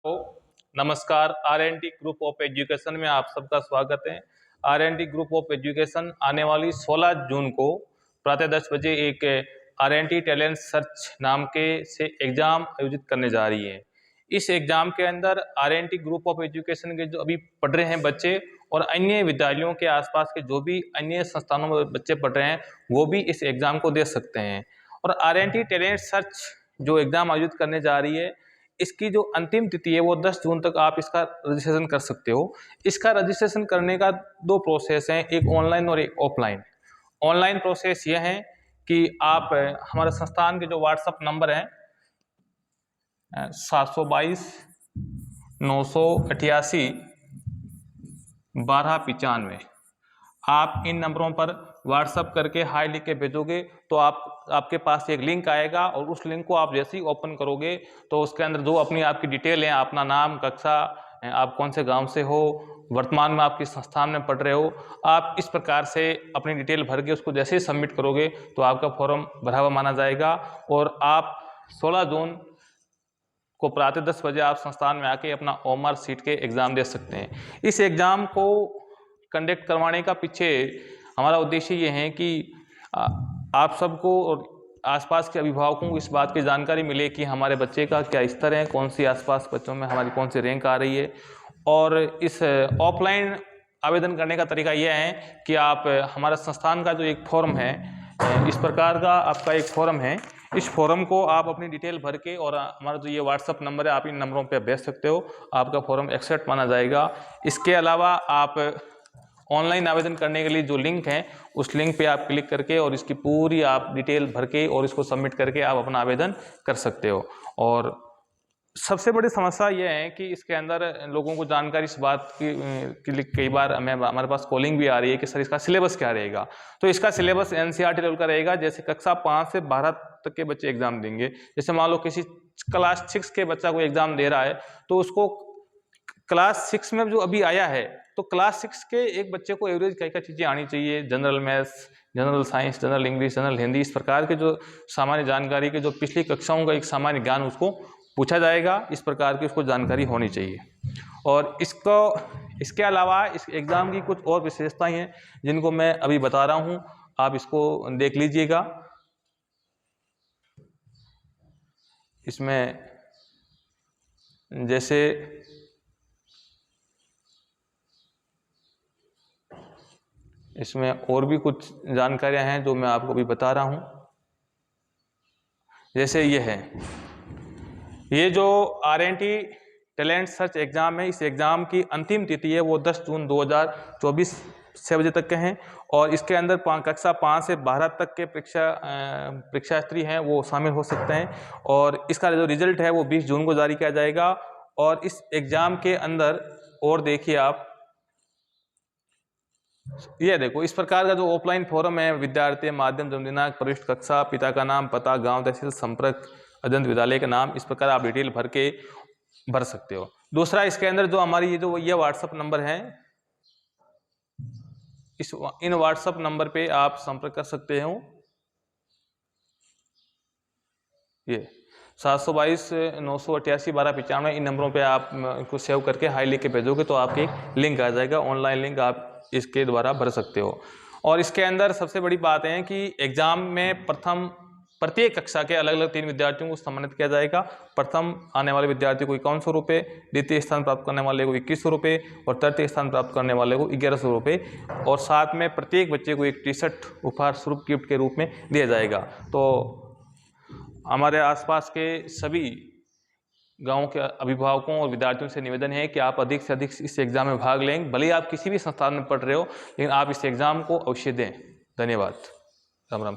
तो नमस्कार। आर.एन.टी group of education में आप सबका स्वागत है। आर.एन.टी ग्रुप ऑफ एजुकेशन आने वाली 16 जून को प्रातः 10 बजे एक आर.एन.टी टैलेंट सर्च नाम के से एग्जाम आयोजित करने जा रही है। इस एग्जाम के अंदर आर.एन.टी ग्रुप ऑफ एजुकेशन के जो अभी पढ़ रहे हैं बच्चे और अन्य विद्यालयों के आसपास के जो भी अन्य संस्थानों में बच्चे पढ़ रहे हैं वो भी इस एग्जाम को दे सकते हैं। और आर.एन.टी टैलेंट सर्च जो एग्जाम आयोजित करने जा रही है इसकी जो अंतिम तिथि है वो 10 जून तक आप इसका रजिस्ट्रेशन कर सकते हो। इसका रजिस्ट्रेशन करने का दो प्रोसेस हैं, एक ऑनलाइन और एक ऑफलाइन। ऑनलाइन प्रोसेस यह है कि आप हमारे संस्थान के जो व्हाट्सएप नंबर हैं 722-988-1295, आप इन नंबरों पर व्हाट्सएप करके हाई लिख के भेजोगे तो आपके पास एक लिंक आएगा और उस लिंक को आप जैसे ही ओपन करोगे तो उसके अंदर जो आपकी डिटेल है, अपना नाम, कक्षा, आप कौन से गांव से हो, वर्तमान में आप किस संस्थान में पढ़ रहे हो, आप इस प्रकार से अपनी डिटेल भर के उसको जैसे ही सबमिट करोगे तो आपका फॉर्म भरा हुआ माना जाएगा और आप 16 जून को प्रातः 10 बजे आप संस्थान में आके अपना ओमआर सीट के एग्ज़ाम दे सकते हैं। इस एग्ज़ाम को कंडक्ट करवाने का पीछे हमारा उद्देश्य ये है कि आप सबको और आसपास के अभिभावकों को इस बात की जानकारी मिले कि हमारे बच्चे का क्या स्तर है, कौन सी आसपास बच्चों में हमारी कौन सी रैंक आ रही है। और इस ऑफलाइन आवेदन करने का तरीका यह है कि आप हमारा संस्थान का जो एक फॉर्म है, इस प्रकार का आपका एक फॉर्म है, इस फॉर्म को आप अपनी डिटेल भर के और हमारा जो ये व्हाट्सअप नंबर है आप इन नंबरों पे भेज सकते हो, आपका फॉर्म एक्सेप्ट माना जाएगा। इसके अलावा आप ऑनलाइन आवेदन करने के लिए जो लिंक है उस लिंक पे आप क्लिक करके और इसकी पूरी आप डिटेल भर के और इसको सबमिट करके आप अपना आवेदन कर सकते हो। और सबसे बड़ी समस्या यह है कि इसके अंदर लोगों को जानकारी इस बात की कई बार हमारे पास कॉलिंग भी आ रही है कि सर इसका सिलेबस क्या रहेगा। तो इसका सिलेबस एनसीईआरटी लेवल का रहेगा। जैसे कक्षा 5 से 12 तक के बच्चे एग्जाम देंगे। जैसे मान लो किसी क्लास 6 के बच्चा कोई एग्जाम दे रहा है तो उसको क्लास 6 में जो अभी आया है तो क्लास 6 के एक बच्चे को एवरेज क्या क्या चीज़ें आनी चाहिए, general maths, general science, general English, general Hindi, इस प्रकार के जो सामान्य जानकारी के जो पिछली कक्षाओं का एक सामान्य ज्ञान उसको पूछा जाएगा। इस प्रकार की उसको जानकारी होनी चाहिए। और इसके अलावा इस एग्ज़ाम की कुछ और विशेषताएं हैं जिनको मैं अभी बता रहा हूँ, आप इसको देख लीजिएगा। इसमें जैसे इसमें और भी कुछ जानकारियां हैं जो मैं आपको अभी बता रहा हूं। जैसे ये जो आर.एन.टी टैलेंट सर्च एग्ज़ाम है, इस एग्ज़ाम की अंतिम तिथि है वो 10 जून 2024 6 बजे तक के हैं। और इसके अंदर कक्षा 5 से 12 तक के परीक्षार्थी हैं वो शामिल हो सकते हैं। और इसका जो रिजल्ट है वो 20 जून को जारी किया जाएगा। और इस एग्ज़ाम के अंदर और देखिए आप, ये देखो इस प्रकार का जो ऑफलाइन फॉर्म है, विद्यार्थी माध्यम, जन्म दिनांक, प्रविष्ट कक्षा, पिता का नाम, पता, गांव, तहसील, संपर्क, अध्ययन विद्यालय का नाम, इस प्रकार आप डिटेल भर सकते हो। दूसरा, इसके अंदर जो हमारी ये व्हाट्सएप नंबर है, इन व्हाट्सएप नंबर पे आप संपर्क कर सकते हो। ये 722-988-1295, इन नंबरों पे आप को सेव करके हाई लिख के भेजोगे तो आपके एक लिंक आ जाएगा, ऑनलाइन लिंक, आप इसके द्वारा भर सकते हो। और इसके अंदर सबसे बड़ी बात है कि एग्जाम में प्रत्येक कक्षा के अलग अलग 3 विद्यार्थियों को सम्मानित किया जाएगा। प्रथम आने वाले विद्यार्थी को 5100 रुपये, द्वितीय स्थान प्राप्त करने वाले को 2100 रुपये और तृतीय स्थान प्राप्त करने वाले को 1100 रुपये। और साथ में प्रत्येक बच्चे को एक टी-शर्ट उपहार स्वरूप गिफ्ट के रूप में दिया जाएगा। तो हमारे आसपास के सभी गाँव के अभिभावकों और विद्यार्थियों से निवेदन है कि आप अधिक से अधिक इस एग्ज़ाम में भाग लें। भले ही आप किसी भी संस्थान में पढ़ रहे हो, लेकिन आप इस एग्ज़ाम को अवश्य दें। धन्यवाद। राम राम।